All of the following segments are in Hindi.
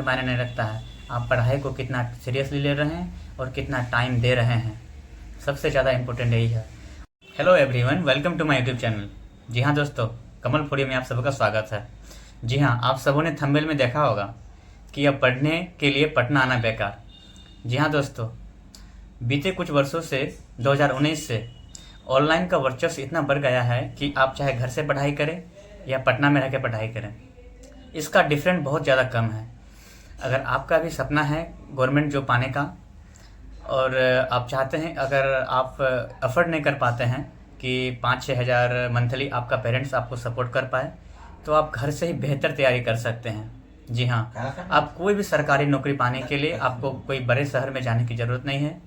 मायने नहीं रखता है आप पढ़ाई को कितना सीरियसली ले रहे हैं और कितना टाइम दे रहे हैं, सबसे ज़्यादा इम्पोर्टेंट यही है। Hello everyone, welcome to my YouTube channel. जी हाँ दोस्तों, कमल फूडी में आप सबका स्वागत है। जी हाँ, आप सबों ने थंबनेल में देखा होगा कि अब पढ़ने के लिए पटना आना बेकार। जी हाँ दोस्तों, बीते कुछ वर्षों से 2019 से ऑनलाइन का वर्चस्व इतना बढ़ गया है कि आप चाहे घर से पढ़ाई करें या पटना में रह के पढ़ाई करें, इसका डिफरेंट बहुत ज़्यादा कम है। अगर आपका भी सपना है गवर्नमेंट जॉब पाने का और आप चाहते हैं, अगर आप अफोर्ड नहीं कर पाते हैं कि 5-6 हज़ार मंथली आपका पेरेंट्स आपको सपोर्ट कर पाए, तो आप घर से ही बेहतर तैयारी कर सकते हैं। जी हाँ, आप कोई भी सरकारी नौकरी पाने के लिए आपको कोई बड़े शहर में जाने की ज़रूरत नहीं है।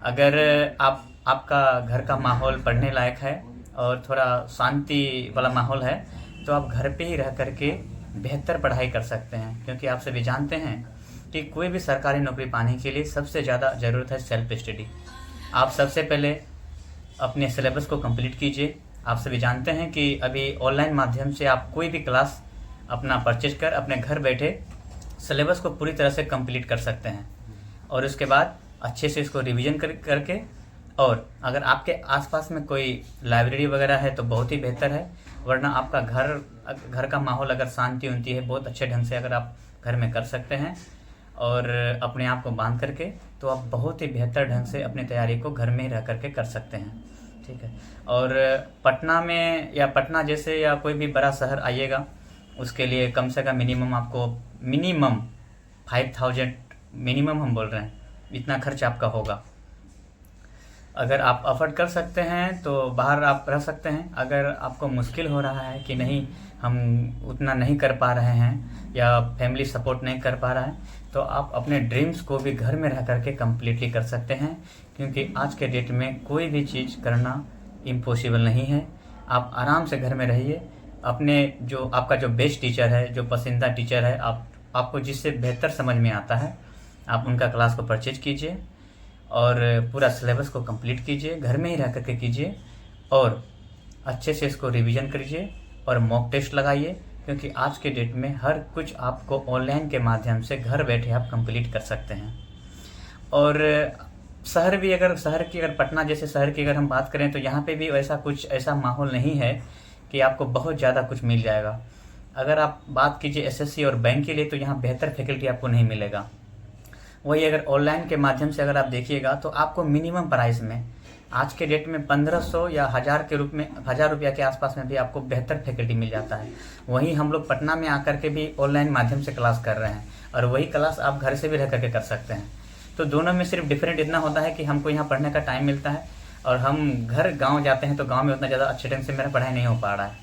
अगर आपका घर का माहौल पढ़ने लायक है और थोड़ा शांति वाला माहौल है, तो आप घर पे ही रह करके बेहतर पढ़ाई कर सकते हैं। क्योंकि आप सभी जानते हैं कि कोई भी सरकारी नौकरी पाने के लिए सबसे ज़्यादा ज़रूरत है सेल्फ स्टडी। आप सबसे पहले अपने सिलेबस को कंप्लीट कीजिए। आप सभी जानते हैं कि अभी ऑनलाइन माध्यम से आप कोई भी क्लास अपना परचेज कर अपने घर बैठे सिलेबस को पूरी तरह से कंप्लीट कर सकते हैं और उसके बाद अच्छे से इसको रिवीजन करके, और अगर आपके आसपास में कोई लाइब्रेरी वगैरह है तो बहुत ही बेहतर है, वरना आपका घर का माहौल अगर शांति उनती है बहुत अच्छे ढंग से अगर आप घर में कर सकते हैं और अपने आप को बांध करके, तो आप बहुत ही बेहतर ढंग से अपनी तैयारी को घर में ही रह करके कर सकते हैं। ठीक है। और पटना में या पटना जैसे या कोई भी बड़ा शहर आइएगा, उसके लिए कम से कम मिनिमम 5000 मिनिमम हम बोल रहे हैं, इतना खर्च आपका होगा। अगर आप अफोर्ड कर सकते हैं तो बाहर आप रह सकते हैं। अगर आपको मुश्किल हो रहा है कि नहीं हम उतना नहीं कर पा रहे हैं या फैमिली सपोर्ट नहीं कर पा रहा है, तो आप अपने ड्रीम्स को भी घर में रह करके कम्प्लीटली कर सकते हैं। क्योंकि आज के डेट में कोई भी चीज़ करना इम्पॉसिबल नहीं है। आप आराम से घर में रहिए, अपने जो आपका जो बेस्ट टीचर है, जो पसंदीदा टीचर है, आपको जिससे बेहतर समझ में आता है, आप उनका क्लास को परचेज कीजिए और पूरा सिलेबस को कंप्लीट कीजिए, घर में ही रह करके कीजिए और अच्छे से इसको रिवीजन करिए और मॉक टेस्ट लगाइए। क्योंकि आज के डेट में हर कुछ आपको ऑनलाइन के माध्यम से घर बैठे आप कंप्लीट कर सकते हैं। और शहर की अगर पटना जैसे शहर की अगर हम बात करें, तो यहाँ पे भी ऐसा माहौल नहीं है कि आपको बहुत ज़्यादा कुछ मिल जाएगा। अगर आप बात कीजिए एसएससी और बैंक के लिए, तो यहाँ बेहतर फैकल्टी आपको नहीं मिलेगा। वही अगर ऑनलाइन के माध्यम से अगर आप देखिएगा, तो आपको मिनिमम प्राइस में आज के डेट में 1500 या 1000 के रूप में 1000 रुपया के आसपास में भी आपको बेहतर फैकल्टी मिल जाता है। वहीं हम लोग पटना में आकर के भी ऑनलाइन माध्यम से क्लास कर रहे हैं और वही क्लास आप घर से भी रह करके कर सकते हैं। तो दोनों में सिर्फ डिफरेंट इतना होता है कि हमको यहाँ पढ़ने का टाइम मिलता है और हम गाँव जाते हैं, तो गाँव में उतना ज़्यादा अच्छे ढंग से मेरा पढ़ाई नहीं हो पा रहा है।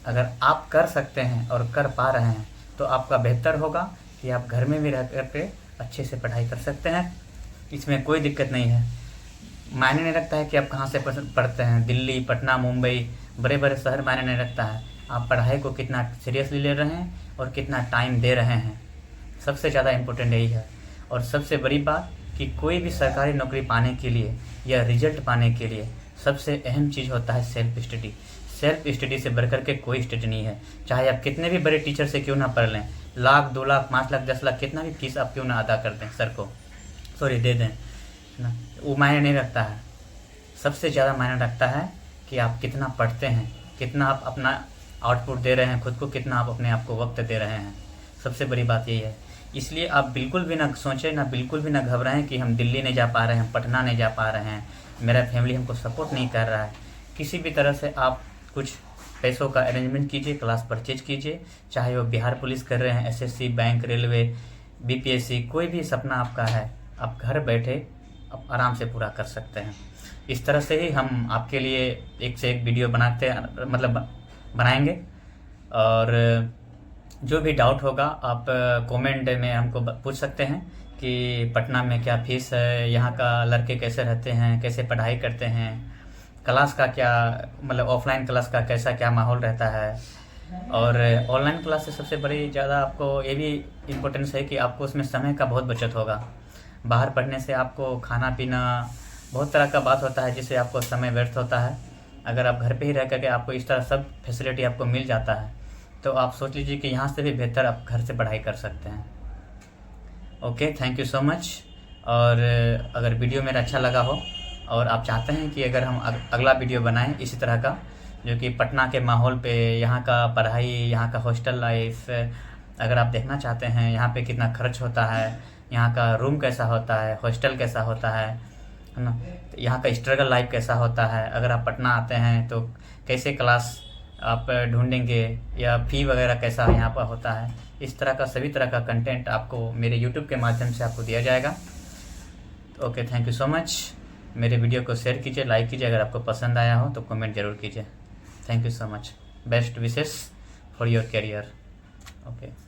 अगर आप कर सकते हैं और कर पा रहे हैं, तो आपका बेहतर होगा कि आप घर में भी रह करके अच्छे से पढ़ाई कर सकते हैं। इसमें कोई दिक्कत नहीं है। मायने नहीं रखता है कि आप कहाँ से पढ़ते हैं, दिल्ली, पटना, मुंबई, बड़े बड़े शहर मायने नहीं रखता है। आप पढ़ाई को कितना सीरियसली ले रहे हैं और कितना टाइम दे रहे हैं, सबसे ज़्यादा इम्पोर्टेंट यही है। और सबसे बड़ी बात कि कोई भी सरकारी नौकरी पाने के लिए या रिजल्ट पाने के लिए सबसे अहम चीज़ होता है सेल्फ स्टडी। सेल्फ स्टडी से बढ़कर के कोई स्टडी नहीं है। चाहे आप कितने भी बड़े टीचर से क्यों ना पढ़ लें, 1,00,000, 2,00,000, 5,00,000, 10,00,000 कितना भी फीस आप क्यों ना अदा कर दें, सर को दे दें ना, वो मायने नहीं रखता है। सबसे ज़्यादा मायने रखता है कि आप कितना पढ़ते हैं, कितना आप अपना आउटपुट दे रहे हैं खुद को, कितना आप अपने आप को वक्त दे रहे हैं। सबसे बड़ी बात यही है। इसलिए आप बिल्कुल भी ना सोचें, ना बिल्कुल भी ना घबराएं कि हम दिल्ली नहीं जा पा रहे हैं, पटना नहीं जा पा रहे हैं, मेरा फैमिली हमको सपोर्ट नहीं कर रहा है। किसी भी तरह से आप कुछ पैसों का अरेंजमेंट कीजिए, क्लास परचेज कीजिए। चाहे वो बिहार पुलिस कर रहे हैं, एसएससी, बैंक, रेलवे, बीपीएससी, कोई भी सपना आपका है, आप घर बैठे आप आराम से पूरा कर सकते हैं। इस तरह से ही हम आपके लिए एक से एक वीडियो बनाएंगे। और जो भी डाउट होगा आप कमेंट में हमको पूछ सकते हैं कि पटना में क्या फीस है, यहाँ का लड़के कैसे रहते हैं, कैसे पढ़ाई करते हैं, क्लास का क्या ऑफलाइन क्लास का कैसा क्या माहौल रहता है। और ऑनलाइन क्लास से सबसे बड़ी ज़्यादा आपको ये भी इम्पोर्टेंस है कि आपको उसमें समय का बहुत बचत होगा। बाहर पढ़ने से आपको खाना पीना बहुत तरह का बात होता है जिससे आपको समय व्यर्थ होता है। अगर आप घर पे ही रह करके आपको इस तरह सब फैसिलिटी आपको मिल जाता है, तो आप सोच लीजिए कि यहाँ से भी बेहतर आप घर से पढ़ाई कर सकते हैं। Okay, thank you so much. और अगर वीडियो मेरा अच्छा लगा हो और आप चाहते हैं कि अगर हम अगला वीडियो बनाएं इसी तरह का, जो कि पटना के माहौल पे, यहाँ का पढ़ाई, यहाँ का हॉस्टल लाइफ अगर आप देखना चाहते हैं, यहाँ पे कितना खर्च होता है, यहाँ का रूम कैसा होता है, हॉस्टल कैसा होता है ना, तो यहाँ का स्ट्रगल लाइफ कैसा होता है, अगर आप पटना आते हैं तो कैसे क्लास आप ढूंढेंगे या फ़ी वगैरह कैसा यहाँ पर होता है, इस तरह का सभी तरह का कंटेंट आपको मेरे यूट्यूब के माध्यम से आपको दिया जाएगा। Okay, thank you so much. मेरे वीडियो को शेयर कीजिए, लाइक कीजिए, अगर आपको पसंद आया हो तो कमेंट ज़रूर कीजिए। Thank you so much. Best wishes for your career. Okay.